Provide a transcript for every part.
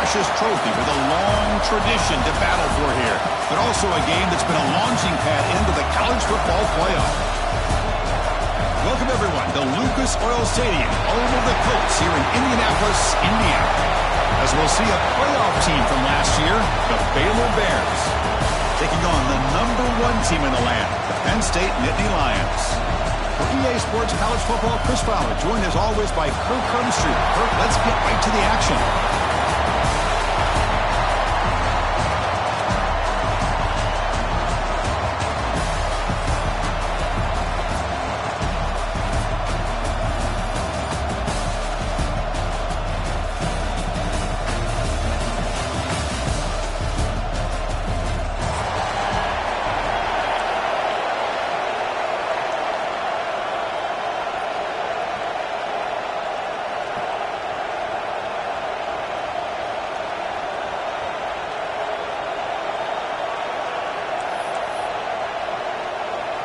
precious trophy with a long tradition to battle for here, but also a game that's been a launching pad into the college football playoff. Welcome, everyone, to Lucas Oil Stadium, home of the Colts here in Indianapolis, Indiana. As we'll see a playoff team from last year, the Baylor Bears, taking on the #1 team in the land, the Penn State Nittany Lions. For EA Sports College Football, Chris Fowler, joined as always by Kirk Hermstreet. Kirk, let's get right to the action.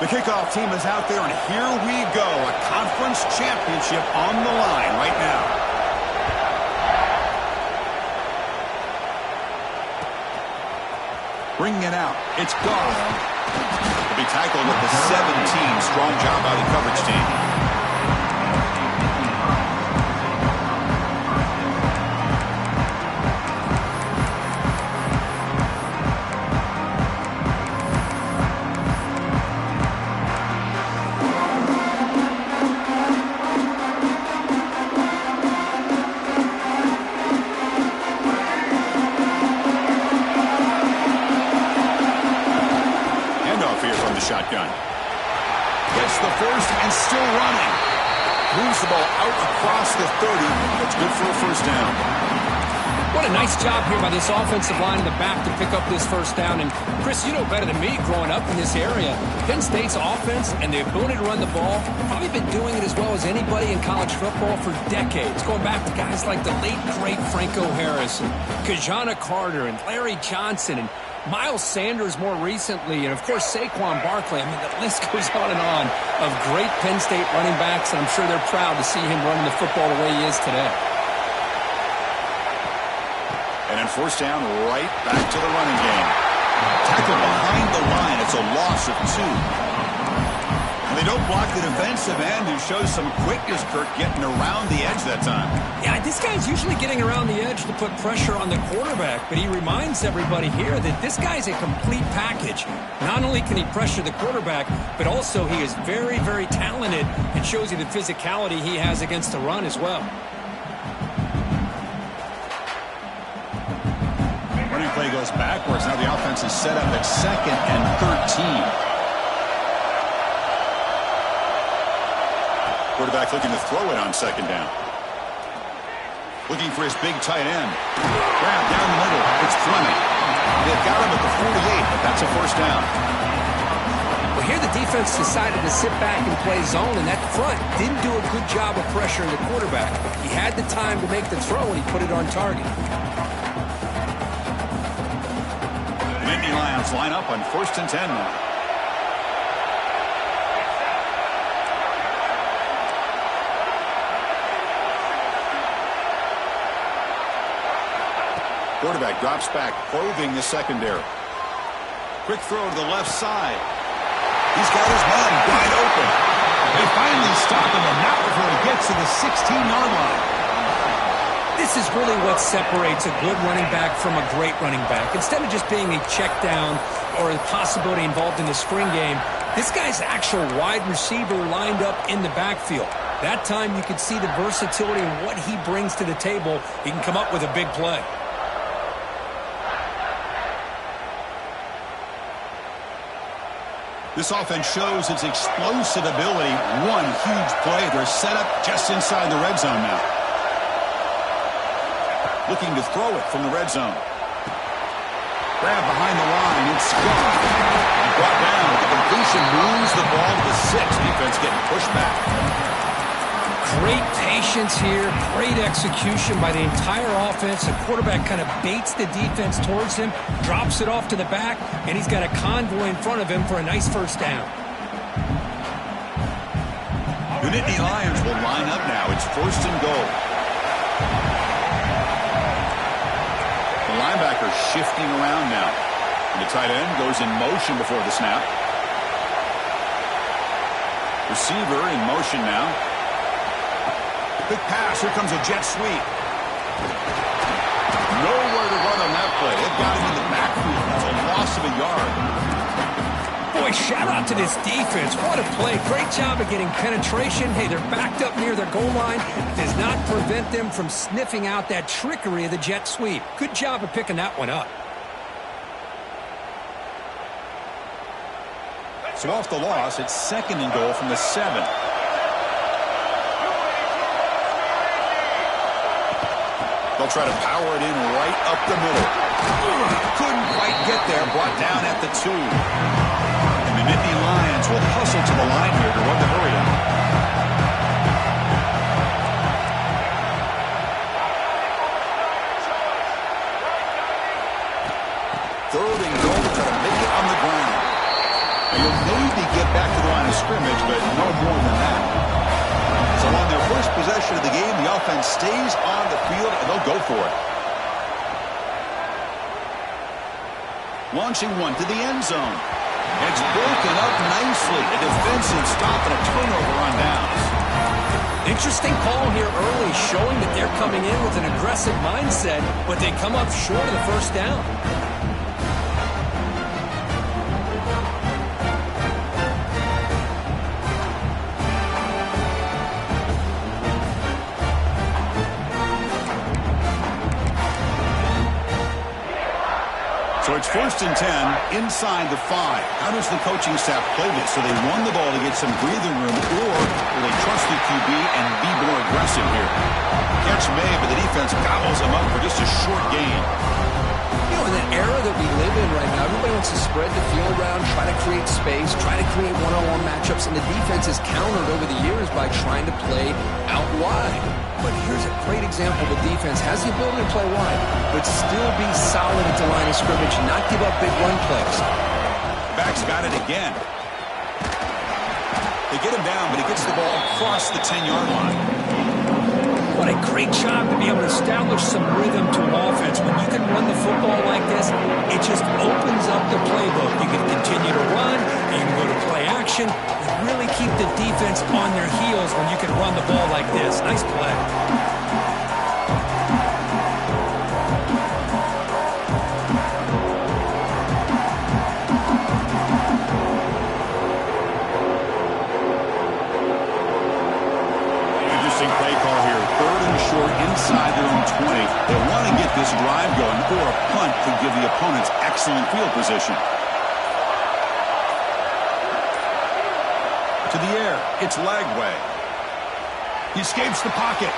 The kickoff team is out there, and here we go. A conference championship on the line right now. Bringing it out. It's gone. He'll be tackled at the 17. Strong job by the coverage team. Shotgun. Gets the first and still running. Moves the ball out across the 30. That's good for a first down. What a nice job here by this offensive line in the back to pick up this first down. And, Chris, you know better than me growing up in this area. Penn State's offense and the ability to run the ball, probably been doing it as well as anybody in college football for decades. Going back to guys like the late, great Franco Harris and Kajana Carter and Larry Johnson and Miles Sanders more recently, and, of course, Saquon Barkley. I mean, the list goes on and on of great Penn State running backs, and I'm sure they're proud to see him running the football the way he is today. And then first down, right back to the running game. Tackled behind the line. It's a loss of 2. And they don't block the defensive end, who shows some quickness, Kirk, getting around the edge that time. Yeah, this guy's usually getting around the edge to put pressure on the quarterback, but he reminds everybody here that this guy's a complete package. Not only can he pressure the quarterback, but also he is very, very talented and shows you the physicality he has against the run as well. Running play goes backwards. Now the offense is set up at 2nd and 13. Quarterback looking to throw it on 2nd down. Looking for his big tight end. Grab down the middle. It's Fleming. They've got him at the 48, but that's a first down. Well, here the defense decided to sit back and play zone, and that front didn't do a good job of pressuring the quarterback. He had the time to make the throw, and he put it on target. Nittany Lions line up on 1st and 10 now. Quarterback drops back, probing the secondary. Quick throw to the left side. He's got his man wide open. They finally stop him, and not before he gets to the 16-yard line. This is really what separates a good running back from a great running back. Instead of just being a check down or a possibility involved in the screen game, this guy's actual wide receiver lined up in the backfield. That time you can see the versatility and what he brings to the table. He can come up with a big play. This offense shows its explosive ability. One huge play. They're set up just inside the red zone now. Looking to throw it from the red zone. Grab behind the line. It's gone. And brought down. The completion moves the ball to the 6. Defense getting pushed back. Great patience here, great execution by the entire offense. The quarterback kind of baits the defense towards him, drops it off to the back, and he's got a convoy in front of him for a nice first down. The Nittany Lions will line up now. It's 1st and goal. are shifting around now. And the tight end goes in motion before the snap. Receiver in motion now. Big pass. Here comes a jet sweep. Nowhere to run on that play. They've got him in the backfield. That's a loss of a yard. Boy, shout out to this defense. What a play. Great job of getting penetration. Hey, they're backed up near their goal line. It does not prevent them from sniffing out that trickery of the jet sweep. Good job of picking that one up. So off the loss, it's 2nd and goal from the 7. They'll try to power it in right up the middle. Couldn't quite get there. Brought down at the 2. And the Nittany Lions will hustle to the line here to run the hurry up. Third and goal to try to make it on the ground. You'll maybe get back to the line of scrimmage, but no more than that. So on their first possession of the game, the offense stays on the field, and they'll go for it. Launching one to the end zone. It's broken up nicely. A defensive stop and a turnover on downs. Interesting call here early, showing that they're coming in with an aggressive mindset, but they come up short of the first down. So it's 1st and 10 inside the 5. How does the coaching staff play this? So they run the ball to get some breathing room, or will they trust the QB and be more aggressive here? Catch may, but the defense gobbles them up for just a short gain. You know, in the era that we live in right now, everybody wants to spread the field around, try to create space, try to create one-on-one matchups, and the defense is countered over the years by trying to play out wide. But here's a great example. The defense has the ability to play wide, but still be solid at the line of scrimmage and not give up big run plays. Back's got it again. They get him down, but he gets the ball across the 10-yard line. What a great job to be able to establish some rhythm to an offense. When you can run the football like this, it just opens up the playbook. You can continue to run, you can go to play action, and really keep the defense on their heels when you can run the ball like this. Nice play. Play call here. 3rd and short inside their own 20. They want to get this drive going, or a punt could give the opponents excellent field position. To the air. It's Lagway. He escapes the pocket.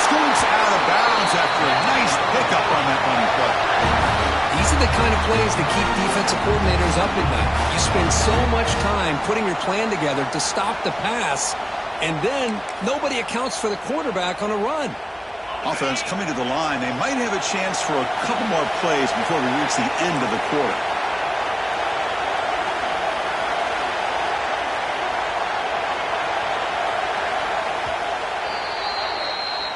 Scoots out of bounds after a nice pickup on that running play. These are the kind of plays that keep defensive coordinators up at night. You spend so much time putting your plan together to stop the pass, and then nobody accounts for the quarterback on a run. Offense coming to the line. They might have a chance for a couple more plays before we reach the end of the quarter.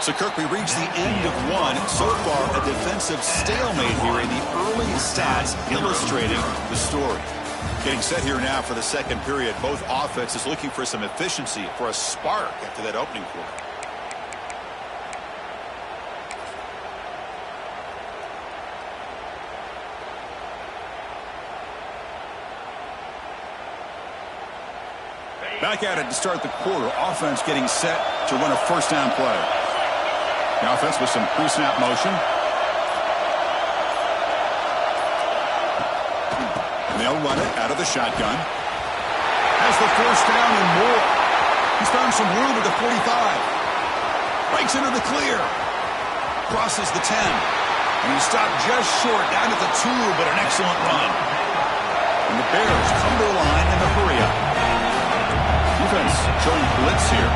So, Kirk, we reach the end of one. So far, a defensive stalemate here in the early stats illustrating the story. Getting set here now for the second period. Both offenses looking for some efficiency, for a spark after that opening quarter. Back at it to start the quarter. Offense getting set to run a first down play. The offense with some pre-snap motion. And they'll run it out of the shotgun. Has the first down and more. He's found some room at the 45. Breaks into the clear. Crosses the 10. And he stopped just short down at the 2, but an excellent run. And the Bears come to the line in the hurry up. Defense showing blitz here.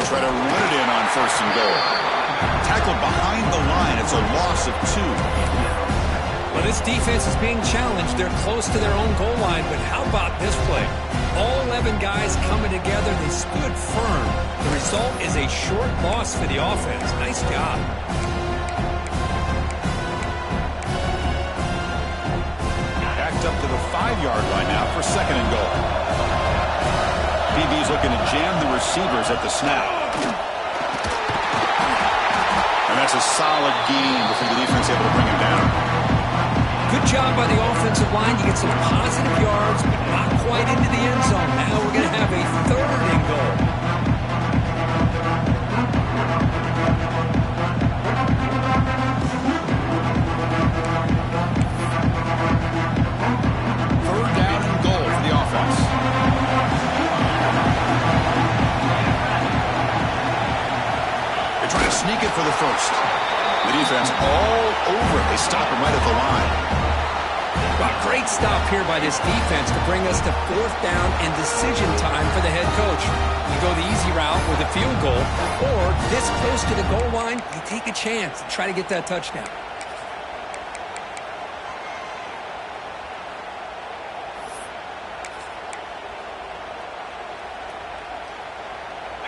Try to run it in on 1st and goal. Tackled behind the line. It's a loss of 2. Well, this defense is being challenged. They're close to their own goal line, but how about this play? All 11 guys coming together. They stood firm. The result is a short loss for the offense. Nice job. Backed up to the 5-yard line now for 2nd and goal. PB's looking to jam the receivers at the snap. And that's a solid gain before the defense able to bring him down. Good job by the offensive line. You get some positive yards, but not quite into the end zone. Now we're going to have a 3rd and goal. Third down and goal for the offense. They're trying to sneak it for the first. The defense all over it. They stop him right at the line. Well, great stop here by this defense to bring us to 4th down and decision time for the head coach. You go the easy route with a field goal, or this close to the goal line, you take a chance and try to get that touchdown.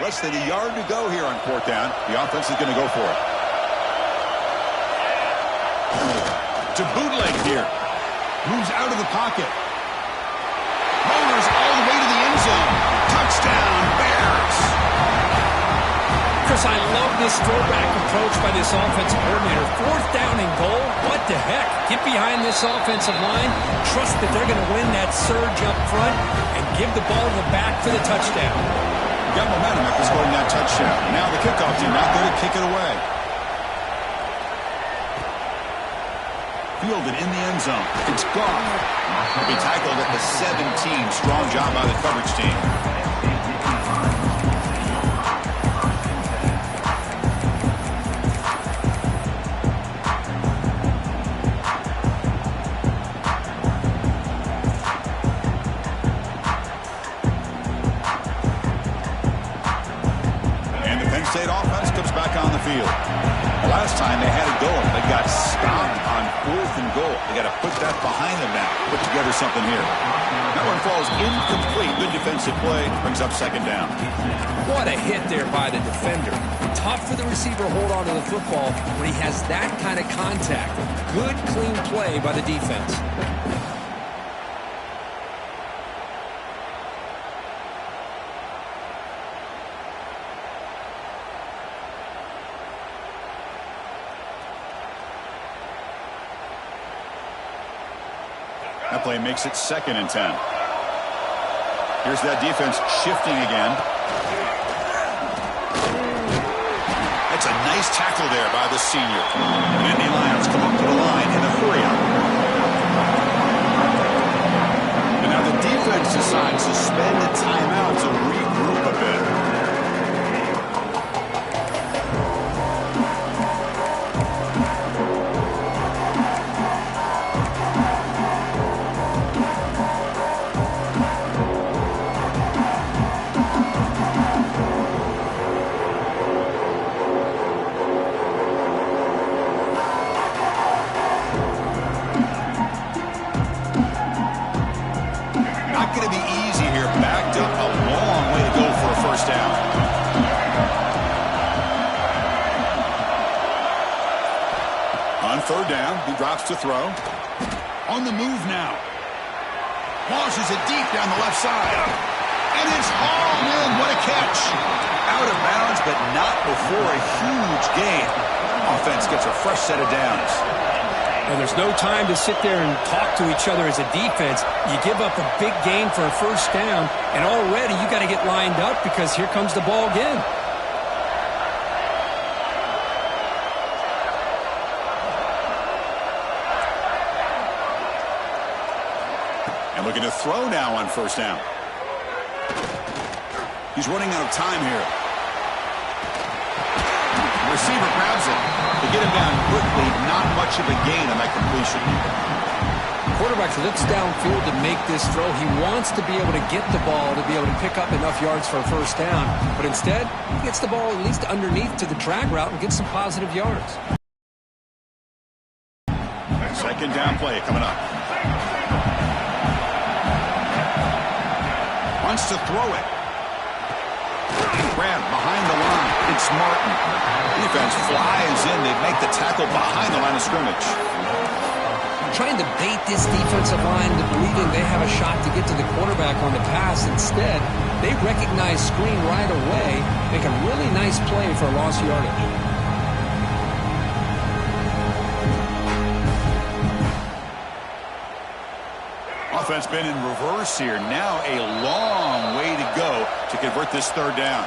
Less than a yard to go here on 4th down. The offense is going to go for it. To bootleg here. Moves out of the pocket. Motors all the way to the end zone. Touchdown, Bears. Chris, I love this throwback approach by this offensive coordinator. 4th down and goal. What the heck? Get behind this offensive line. Trust that they're going to win that surge up front and give the ball to the back for the touchdown. Got momentum after scoring that touchdown. Now the kickoff team out there to kick it away. Fielded in the end zone. It's gone. He'll be tackled at the 17. Strong job by the coverage team. And the Penn State offense comes back on the field. Last time they had it going. They got stopped on 4th and goal. They got to put that behind them now. Put together something here. That one falls incomplete. Good defensive play. Brings up 2nd down. What a hit there by the defender. Tough for the receiver to hold on to the football when he has that kind of contact. Good, clean play by the defense. That play makes it 2nd and 10. Here's that defense shifting again. That's a nice tackle there by the senior. The Indy Lions come up to the line in a hurry-up. And now the defense decides to spend a timeout to regroup a bit. On 3rd down, he drops to throw. On the move now. Launches it deep down the left side. And it's hauled in. What a catch. Out of bounds, but not before a huge gain. Offense gets a fresh set of downs. And there's no time to sit there and talk to each other as a defense. You give up a big gain for a 1st down, and already you got to get lined up because here comes the ball again. And looking to throw now on 1st down. He's running out of time here. The receiver grabs it. To get him down quickly, not much of a gain on that completion. Quarterback looks downfield to make this throw. He wants to be able to get the ball to be able to pick up enough yards for a first down. But instead, he gets the ball at least underneath to the drag route and gets some positive yards. Second down play coming up. Wants to throw it. Grab behind the line. It's Martin. Defense flies in. They make the tackle behind the line of scrimmage. Trying to bait this defensive line into believing they have a shot to get to the quarterback on the pass. Instead, they recognize screen right away, make a really nice play for lost yardage. Offense been in reverse here. Now a long way to go to convert this third down.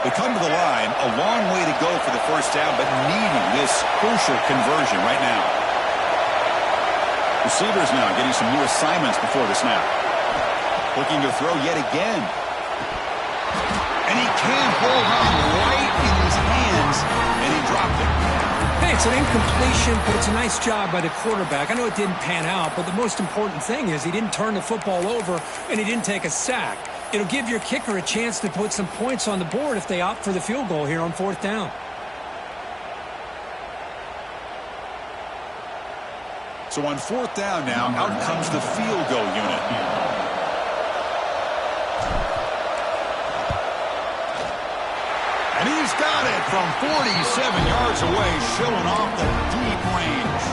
They come to the line, a long way to go for the first down, but needing this crucial conversion right now. Receivers now getting some new assignments before the snap. Looking to throw yet again. And he can't hold on right in his hands, and he dropped it. Hey, it's an incompletion, but it's a nice job by the quarterback. I know it didn't pan out, but the most important thing is he didn't turn the football over, and he didn't take a sack. It'll give your kicker a chance to put some points on the board if they opt for the field goal here on fourth down. So on fourth down now, out comes the field goal unit. And he's got it from 47 yards away, showing off the deep range.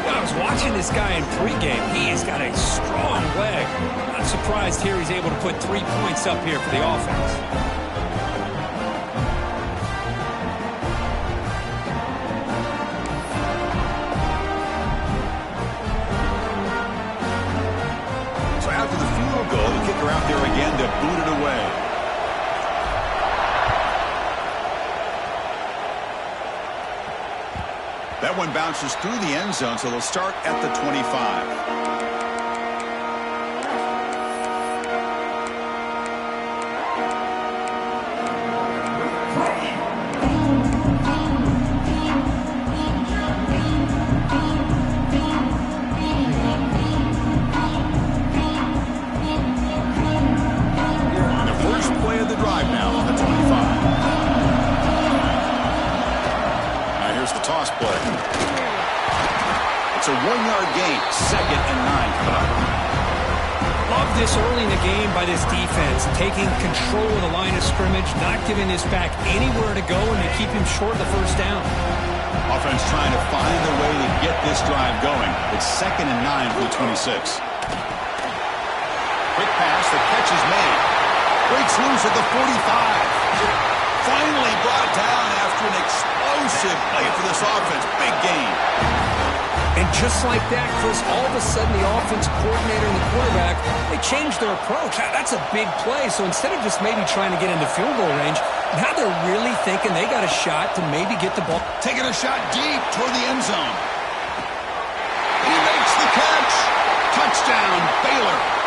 I was watching this guy in pregame. He has got a strong leg. Not surprised here he's able to put 3 points up here for the offense. So after the field goal, the kicker out there again to boot it away. That one bounces through the end zone, so they'll start at the 25. It's a 1-yard gain, 2nd and 9 coming up. Love this early in the game by this defense, taking control of the line of scrimmage, not giving this back anywhere to go, and they keep him short of the first down. Offense trying to find a way to get this drive going. It's 2nd and 9 for the 26. Quick pass, the catch is made. Breaks loose at the 45. Finally brought down after an explosive play for this offense. Big gain. And just like that, Chris, all of a sudden the offense coordinator and the quarterback, they changed their approach. That's a big play. So instead of just maybe trying to get into field goal range, now they're really thinking they got a shot to maybe get the ball. Taking a shot deep toward the end zone. He makes the catch. Touchdown, Baylor.